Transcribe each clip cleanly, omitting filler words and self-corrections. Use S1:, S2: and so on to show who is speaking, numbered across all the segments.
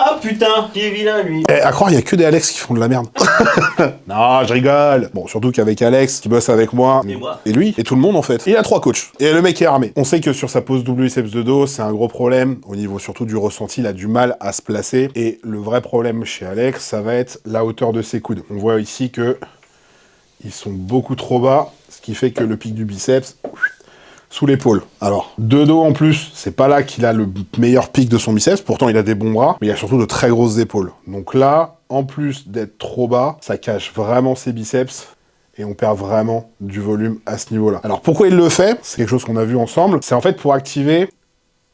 S1: Ah putain, qui est vilain lui.
S2: À croire, il y a que des Alex qui font de la merde. Non, je rigole. Bon, surtout qu'avec Alex, qui bosse avec moi,
S1: Et moi.
S2: et lui, et tout le monde en fait. Il a 3 coachs. Et le mec est armé. On sait que sur sa pose double biceps de dos, c'est un gros problème. Au niveau surtout du ressenti, il a du mal à se placer. Et le vrai problème chez Alex, ça va être la hauteur de ses coudes. On voit ici que ils sont beaucoup trop bas, ce qui fait que le pic du biceps sous l'épaule. Alors, de dos en plus, c'est pas là qu'il a le meilleur pic de son biceps, pourtant il a des bons bras, mais il a surtout de très grosses épaules. Donc là, en plus d'être trop bas, ça cache vraiment ses biceps, et on perd vraiment du volume à ce niveau-là. Alors pourquoi il le fait? C'est quelque chose qu'on a vu ensemble, c'est en fait pour activer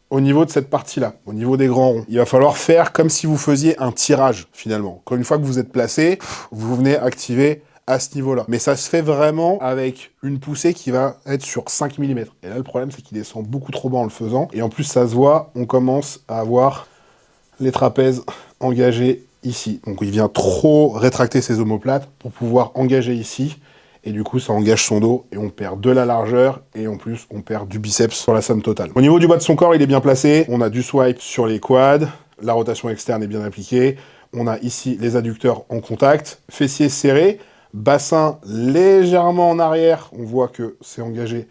S2: au niveau de cette partie-là, au niveau des grands ronds. Il va falloir faire comme si vous faisiez un tirage, finalement. Quand une fois que vous êtes placé, vous venez activer à ce niveau-là. Mais ça se fait vraiment avec une poussée qui va être sur 5 mm. Et là, le problème, c'est qu'il descend beaucoup trop bas en le faisant. Et en plus, ça se voit, on commence à avoir les trapèzes engagés ici. Donc, il vient trop rétracter ses omoplates pour pouvoir engager ici. Et du coup, ça engage son dos et on perd de la largeur et en plus, on perd du biceps sur la somme totale. Au niveau du bas de son corps, il est bien placé. On a du swipe sur les quads. La rotation externe est bien appliquée. On a ici les adducteurs en contact. Fessiers serrés. Bassin légèrement en arrière, on voit que c'est engagé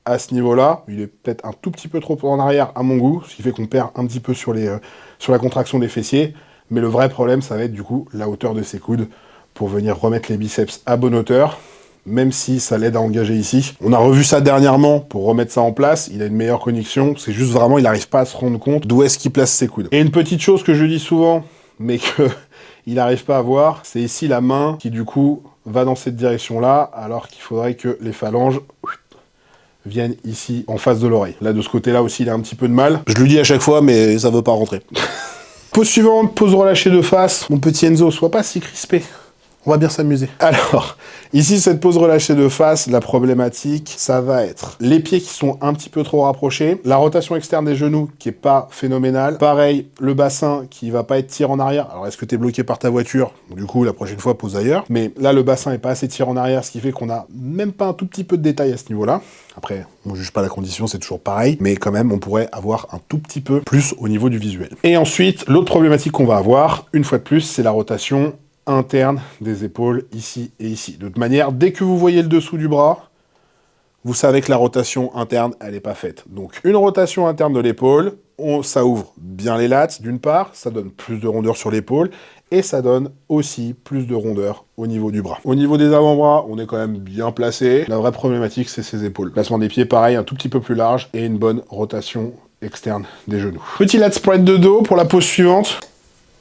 S2: à ce niveau-là. Il est peut-être un tout petit peu trop en arrière à mon goût, ce qui fait qu'on perd un petit peu sur la contraction des fessiers. Mais le vrai problème, ça va être du coup la hauteur de ses coudes pour venir remettre les biceps à bonne hauteur, même si ça l'aide à engager ici. On a revu ça dernièrement pour remettre ça en place. Il a une meilleure connexion. C'est juste vraiment, il n'arrive pas à se rendre compte d'où est-ce qu'il place ses coudes. Et une petite chose que je dis souvent, mais que il n'arrive pas à voir, c'est ici la main qui du coup va dans cette direction-là, alors qu'il faudrait que les phalanges viennent ici, en face de l'oreille. Là, de ce côté-là aussi, il a un petit peu de mal. Je lui dis à chaque fois, mais ça veut pas rentrer. Pose suivante, pose relâchée de face. Mon petit Enzo, sois pas si crispé. On va bien s'amuser. Alors, ici, cette pose relâchée de face, la problématique, ça va être les pieds qui sont un petit peu trop rapprochés, la rotation externe des genoux qui est pas phénoménale, pareil, le bassin qui va pas être tiré en arrière. Alors, est-ce que tu es bloqué par ta voiture? Du coup, la prochaine fois, pose ailleurs. Mais là, le bassin est pas assez tiré en arrière, ce qui fait qu'on a même pas un tout petit peu de détail à ce niveau-là. Après, on juge pas la condition, c'est toujours pareil, mais quand même, on pourrait avoir un tout petit peu plus au niveau du visuel. Et ensuite, l'autre problématique qu'on va avoir, une fois de plus, c'est la rotation interne des épaules, ici et ici. De toute manière, dès que vous voyez le dessous du bras, vous savez que la rotation interne, elle n'est pas faite. Donc, une rotation interne de l'épaule, ça ouvre bien les lats, d'une part, ça donne plus de rondeur sur l'épaule, et ça donne aussi plus de rondeur au niveau du bras. Au niveau des avant-bras, on est quand même bien placé. La vraie problématique, c'est ses épaules. Placement des pieds, pareil, un tout petit peu plus large, et une bonne rotation externe des genoux. Petit lat spread de dos pour la pose suivante.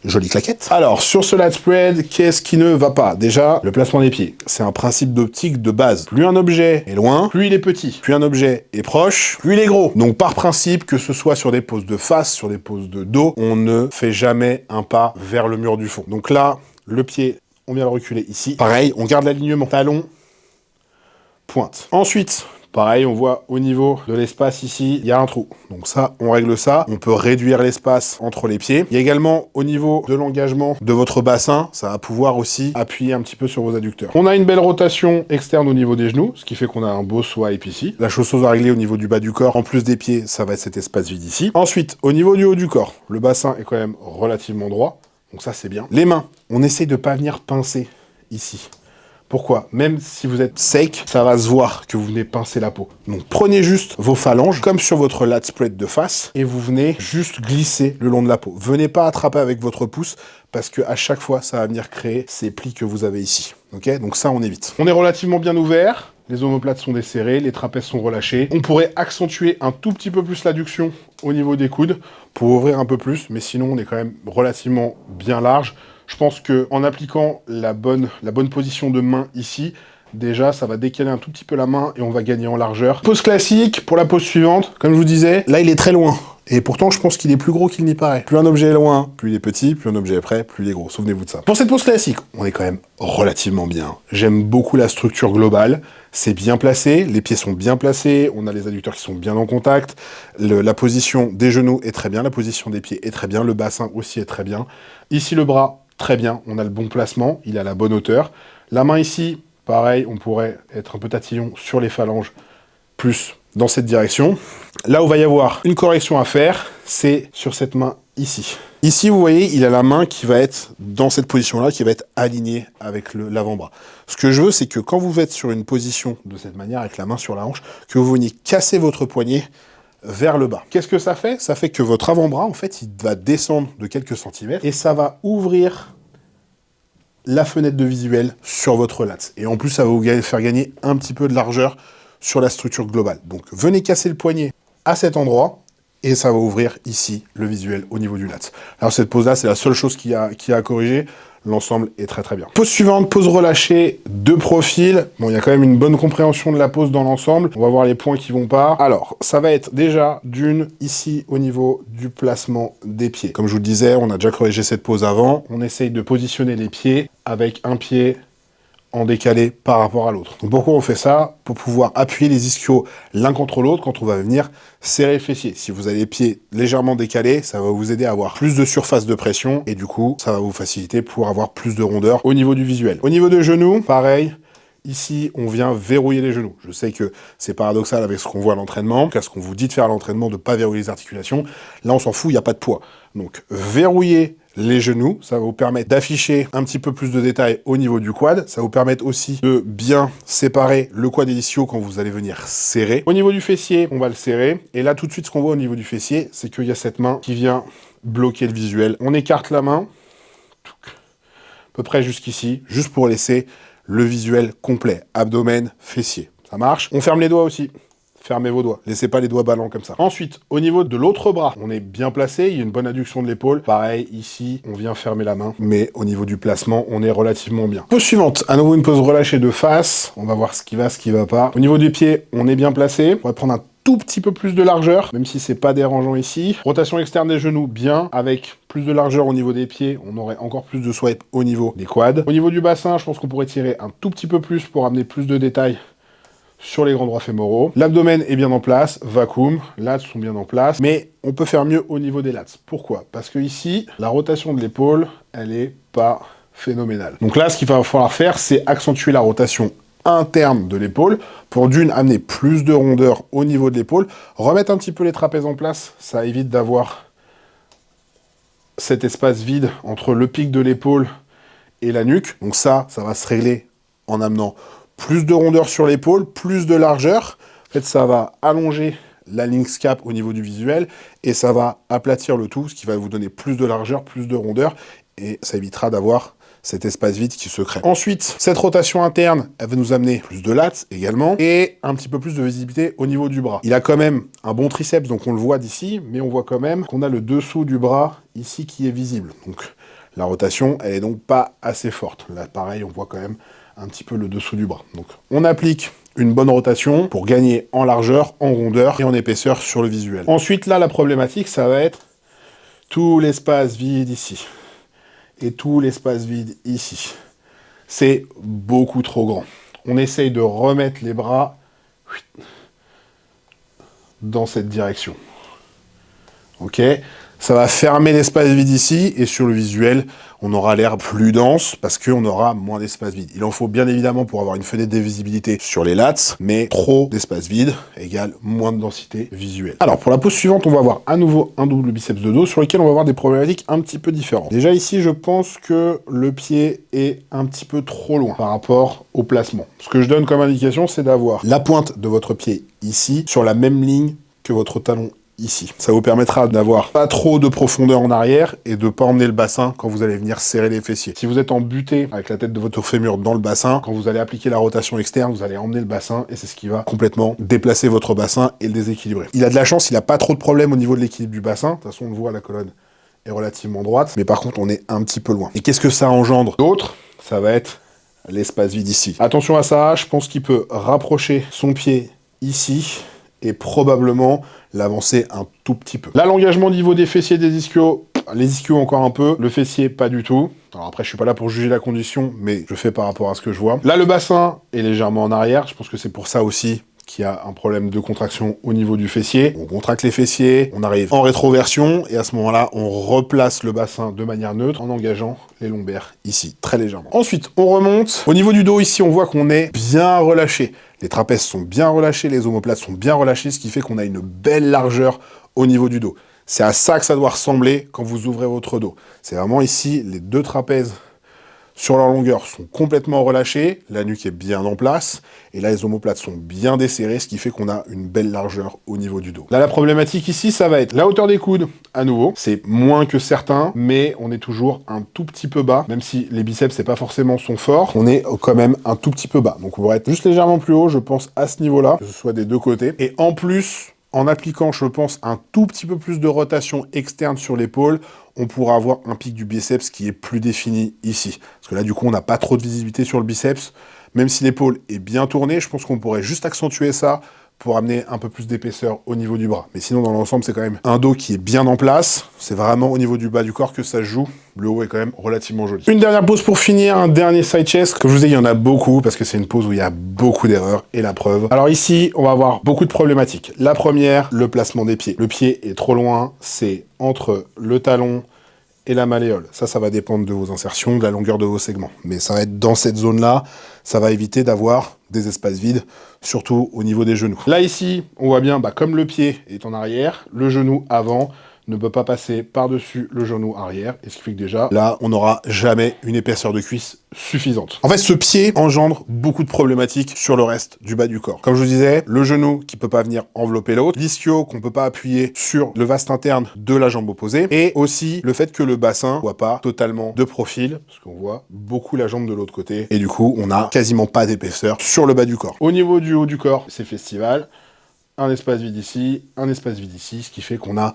S2: Jolie claquette. Alors, sur ce lat spread, qu'est-ce qui ne va pas? Déjà, le placement des pieds. C'est un principe d'optique de base. Plus un objet est loin, plus il est petit. Plus un objet est proche, plus il est gros. Donc, par principe, que ce soit sur des poses de face, sur des poses de dos, on ne fait jamais un pas vers le mur du fond. Donc là, le pied, on vient le reculer ici. Pareil, on garde l'alignement. Talon, pointe. Ensuite, pareil, on voit au niveau de l'espace ici, il y a un trou. Donc ça, on règle ça. On peut réduire l'espace entre les pieds. Il y a également au niveau de l'engagement de votre bassin, ça va pouvoir aussi appuyer un petit peu sur vos adducteurs. On a une belle rotation externe au niveau des genoux, ce qui fait qu'on a un beau swipe ici. La chose à régler au niveau du bas du corps, en plus des pieds, ça va être cet espace vide ici. Ensuite, au niveau du haut du corps, le bassin est quand même relativement droit. Donc ça, c'est bien. Les mains, on essaye de pas venir pincer ici. Pourquoi? Même si vous êtes sec, ça va se voir que vous venez pincer la peau. Donc prenez juste vos phalanges, comme sur votre lat spread de face, et vous venez juste glisser le long de la peau. Venez pas attraper avec votre pouce, parce que à chaque fois, ça va venir créer ces plis que vous avez ici. Ok? Donc ça, on évite. On est relativement bien ouvert. Les omoplates sont desserrées, les trapèzes sont relâchés. On pourrait accentuer un tout petit peu plus l'adduction au niveau des coudes pour ouvrir un peu plus, mais sinon, on est quand même relativement bien large. Je pense qu'en appliquant la bonne position de main ici, déjà, ça va décaler un tout petit peu la main et on va gagner en largeur. Pose classique pour la pose suivante. Comme je vous disais, là, il est très loin. Et pourtant, je pense qu'il est plus gros qu'il n'y paraît. Plus un objet est loin, plus il est petit, plus un objet est près, plus il est gros. Souvenez-vous de ça. Pour cette pose classique, on est quand même relativement bien. J'aime beaucoup la structure globale. C'est bien placé, les pieds sont bien placés, on a les adducteurs qui sont bien en contact, la position des genoux est très bien, la position des pieds est très bien, le bassin aussi est très bien. Ici, le bras, très bien, on a le bon placement, il a la bonne hauteur. La main ici, pareil, on pourrait être un peu tatillon sur les phalanges, plus dans cette direction. Là où va y avoir une correction à faire, c'est sur cette main ici. Ici, vous voyez, il a la main qui va être dans cette position-là, qui va être alignée avec l'avant-bras. Ce que je veux, c'est que quand vous êtes sur une position de cette manière, avec la main sur la hanche, que vous veniez casser votre poignet vers le bas. Qu'est-ce que ça fait? Ça fait que votre avant-bras, en fait, il va descendre de quelques centimètres et ça va ouvrir la fenêtre de visuel sur votre lat. Et en plus, ça va vous faire gagner un petit peu de largeur sur la structure globale. Donc, venez casser le poignet à cet endroit et ça va ouvrir ici le visuel au niveau du lat. Alors, cette pose-là, c'est la seule chose qu'il y a à corriger. L'ensemble est très très bien. Pose suivante, pose relâchée de profil. Bon, il y a quand même une bonne compréhension de la pose dans l'ensemble. On va voir les points qui vont pas. Alors, ça va être déjà d'une ici au niveau du placement des pieds. Comme je vous le disais, on a déjà corrigé cette pose avant. On essaye de positionner les pieds avec un pied en décalé par rapport à l'autre. Donc pourquoi on fait ça? Pour pouvoir appuyer les ischios l'un contre l'autre quand on va venir serrer le fessier. Si vous avez les pieds légèrement décalés, ça va vous aider à avoir plus de surface de pression et du coup, ça va vous faciliter pour avoir plus de rondeur au niveau du visuel. Au niveau des genoux, pareil. Ici, on vient verrouiller les genoux. Je sais que c'est paradoxal avec ce qu'on voit à l'entraînement, qu'à ce qu'on vous dit de faire à l'entraînement, de ne pas verrouiller les articulations. Là, on s'en fout, il n'y a pas de poids. Donc, verrouiller les genoux, ça va vous permettre d'afficher un petit peu plus de détails au niveau du quad. Ça va vous permettre aussi de bien séparer le quad et l'ischio quand vous allez venir serrer. Au niveau du fessier, on va le serrer. Et là, tout de suite, ce qu'on voit au niveau du fessier, c'est qu'il y a cette main qui vient bloquer le visuel. On écarte la main, à peu près jusqu'ici, juste pour laisser le visuel complet, abdomen, fessier. Ça marche. On ferme les doigts aussi. Fermez vos doigts. Laissez pas les doigts ballants comme ça. Ensuite, au niveau de l'autre bras, on est bien placé. Il y a une bonne adduction de l'épaule. Pareil, ici, on vient fermer la main. Mais au niveau du placement, on est relativement bien. Pose suivante. À nouveau, une pose relâchée de face. On va voir ce qui va pas. Au niveau des pieds, on est bien placé. On va prendre un tout petit peu plus de largeur, même si c'est pas dérangeant ici. Rotation externe des genoux, bien. Avec plus de largeur au niveau des pieds, on aurait encore plus de swipe au niveau des quads. Au niveau du bassin, je pense qu'on pourrait tirer un tout petit peu plus pour amener plus de détails sur les grands droits fémoraux. L'abdomen est bien en place, vacuum, lats sont bien en place, mais on peut faire mieux au niveau des lats. Pourquoi? Parce que ici, la rotation de l'épaule, elle est pas phénoménale. Donc là, ce qu'il va falloir faire, c'est accentuer la rotation interne de l'épaule pour d'une amener plus de rondeur au niveau de l'épaule, remettre un petit peu les trapèzes en place, ça évite d'avoir cet espace vide entre le pic de l'épaule et la nuque. Donc ça va se régler en amenant plus de rondeur sur l'épaule, plus de largeur. En fait, ça va allonger la ligne scap au niveau du visuel et ça va aplatir le tout, ce qui va vous donner plus de largeur, plus de rondeur et ça évitera d'avoir cet espace vide qui se crée. Ensuite, cette rotation interne, elle va nous amener plus de lats également et un petit peu plus de visibilité au niveau du bras. Il a quand même un bon triceps, donc on le voit d'ici, mais on voit quand même qu'on a le dessous du bras ici qui est visible. Donc la rotation, elle est donc pas assez forte. Là, pareil, on voit quand même un petit peu le dessous du bras. Donc on applique une bonne rotation pour gagner en largeur, en rondeur et en épaisseur sur le visuel. Ensuite, là, la problématique, ça va être tout l'espace vide ici. Et tout l'espace vide ici. C'est beaucoup trop grand. On essaye de remettre les bras dans cette direction. Ok? Ça va fermer l'espace vide ici, et sur le visuel, on aura l'air plus dense, parce qu'on aura moins d'espace vide. Il en faut bien évidemment pour avoir une fenêtre de visibilité sur les lats, mais trop d'espace vide égale moins de densité visuelle. Alors, pour la pose suivante, on va avoir à nouveau un double biceps de dos, sur lequel on va avoir des problématiques un petit peu différentes. Déjà ici, je pense que le pied est un petit peu trop loin par rapport au placement. Ce que je donne comme indication, c'est d'avoir la pointe de votre pied ici, sur la même ligne que votre talon ici. Ça vous permettra d'avoir pas trop de profondeur en arrière et de pas emmener le bassin quand vous allez venir serrer les fessiers. Si vous êtes en butée avec la tête de votre fémur dans le bassin, quand vous allez appliquer la rotation externe, vous allez emmener le bassin et c'est ce qui va complètement déplacer votre bassin et le déséquilibrer. Il a de la chance, il a pas trop de problèmes au niveau de l'équilibre du bassin. De toute façon, on le voit, la colonne est relativement droite, mais par contre, on est un petit peu loin. Et qu'est-ce que ça engendre d'autre? Ça va être l'espace vide ici. Attention à ça, je pense qu'il peut rapprocher son pied ici et probablement l'avancer un tout petit peu. Là, l'engagement au niveau des fessiers des ischios, les ischios encore un peu, le fessier pas du tout. Alors après, je suis pas là pour juger la condition, mais je fais par rapport à ce que je vois. Là, le bassin est légèrement en arrière, je pense que c'est pour ça aussi qu'il y a un problème de contraction au niveau du fessier. On contracte les fessiers, on arrive en rétroversion, et à ce moment-là, on replace le bassin de manière neutre en engageant les lombaires ici, très légèrement. Ensuite, on remonte. Au niveau du dos, ici, on voit qu'on est bien relâché. Les trapèzes sont bien relâchés, les omoplates sont bien relâchés, ce qui fait qu'on a une belle largeur au niveau du dos. C'est à ça que ça doit ressembler quand vous ouvrez votre dos. C'est vraiment ici, les deux trapèzes sur leur longueur sont complètement relâchés, la nuque est bien en place, et là les omoplates sont bien desserrées, ce qui fait qu'on a une belle largeur au niveau du dos. Là la problématique ici, ça va être la hauteur des coudes, à nouveau, c'est moins que certains, mais on est toujours un tout petit peu bas, même si les biceps c'est pas forcément son fort, on est quand même un tout petit peu bas. Donc on va être juste légèrement plus haut, je pense, à ce niveau-là, que ce soit des deux côtés, et en plus, en appliquant, je pense, un tout petit peu plus de rotation externe sur l'épaule, on pourra avoir un pic du biceps qui est plus défini ici. Parce que là, du coup, on n'a pas trop de visibilité sur le biceps. Même si l'épaule est bien tournée, je pense qu'on pourrait juste accentuer ça pour amener un peu plus d'épaisseur au niveau du bras. Mais sinon, dans l'ensemble, c'est quand même un dos qui est bien en place. C'est vraiment au niveau du bas du corps que ça se joue. Le haut est quand même relativement joli. Une dernière pose pour finir, un dernier side chest. Comme je vous ai dit, il y en a beaucoup parce que c'est une pose où il y a beaucoup d'erreurs et la preuve. Alors ici, on va avoir beaucoup de problématiques. La première, le placement des pieds. Le pied est trop loin, c'est entre le talon et la malléole. Ça va dépendre de vos insertions, de la longueur de vos segments. Mais ça va être dans cette zone-là, ça va éviter d'avoir des espaces vides, surtout au niveau des genoux. Là, ici, on voit bien, comme le pied est en arrière, le genou avant ne peut pas passer par-dessus le genou arrière, et ce qui fait que déjà, là, on n'aura jamais une épaisseur de cuisse suffisante. En fait, ce pied engendre beaucoup de problématiques sur le reste du bas du corps. Comme je vous disais, le genou qui peut pas venir envelopper l'autre, l'ischio qu'on peut pas appuyer sur le vaste interne de la jambe opposée, et aussi le fait que le bassin soit pas totalement de profil, parce qu'on voit beaucoup la jambe de l'autre côté, et du coup, on a quasiment pas d'épaisseur sur le bas du corps. Au niveau du haut du corps, c'est festival, un espace vide ici, un espace vide ici, ce qui fait qu'on a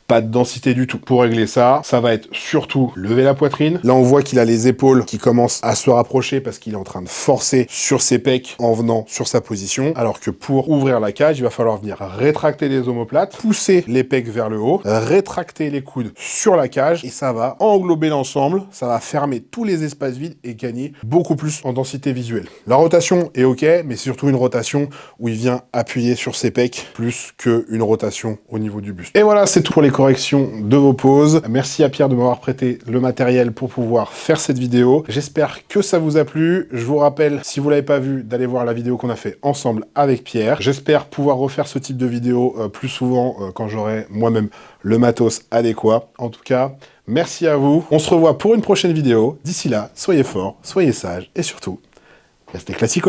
S2: pas de densité du tout. Pour régler ça, ça va être surtout lever la poitrine. Là, on voit qu'il a les épaules qui commencent à se rapprocher parce qu'il est en train de forcer sur ses pecs en venant sur sa position. Alors que pour ouvrir la cage, il va falloir venir rétracter les omoplates, pousser les pecs vers le haut, rétracter les coudes sur la cage et ça va englober l'ensemble. Ça va fermer tous les espaces vides et gagner beaucoup plus en densité visuelle. La rotation est ok, mais c'est surtout une rotation où il vient appuyer sur ses pecs plus qu'une rotation au niveau du buste. Et voilà, c'est tout pour les correction de vos poses. Merci à Pierre de m'avoir prêté le matériel pour pouvoir faire cette vidéo. J'espère que ça vous a plu. Je vous rappelle, si vous l'avez pas vu, d'aller voir la vidéo qu'on a fait ensemble avec Pierre. J'espère pouvoir refaire ce type de vidéo plus souvent quand j'aurai moi-même le matos adéquat. En tout cas, merci à vous. On se revoit pour une prochaine vidéo. D'ici là, soyez forts, soyez sages et surtout, restez classiques.